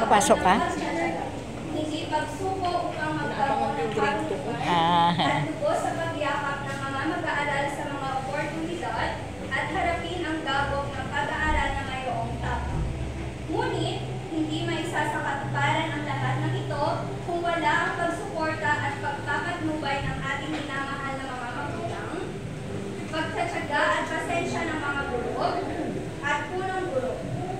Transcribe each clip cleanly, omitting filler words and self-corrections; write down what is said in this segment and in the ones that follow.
Papasok ka? Hindi pagsuko upang magkaroon ng pagtutunan at lubos sa pagyakap ng mga mag-aaral sa mga oportunidad at harapin ang gabog ng pag-aaral na mayroong tapang. Ngunit, hindi maisasakatuparan ang lahat ng ito kung wala ang pagsuporta at pagpapatnubay ng ating minamahal na mga magulang, pagtatsaga at pasensya ng mga guro, at punong guro,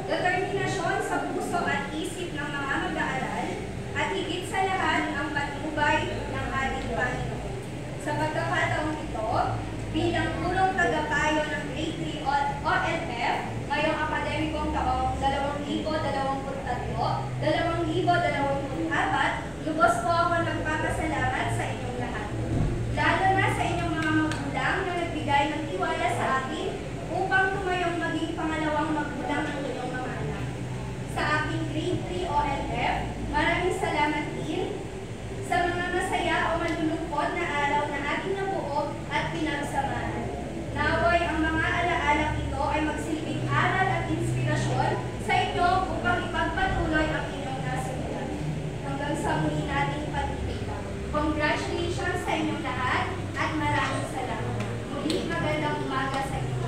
determinasyon sa puso at isip ng mga mag-aaral, at higit sa lahat ang patnubay ng ating Panginoon. Sa pagkakataong ito, bilang purong tagapayo ng Grade 3 OLF, ngayong akademikong taong 2023-2024, lubos po ako nagpapasalamat sa inyong lahat. Lalo na sa inyong mga magulang na nagbigay ng tiwala sa akin upang tumayong maging pangalawang magulang ng inyong mga anak. Sa aking Grade 3 OLF, maraming salamat din sa mga masaya o malulungkot na araw na ating nabuo at pinagsamahan. Naway ang mga alaalang ito ay magsilbing aral at inspirasyon sa inyo upang ipagpatuloy ang inyong nasimulan. Hanggang sa muli nating pagtitipan. Congratulations sa inyong lahat at maraming salamat. Muli magandang umaga sa inyo.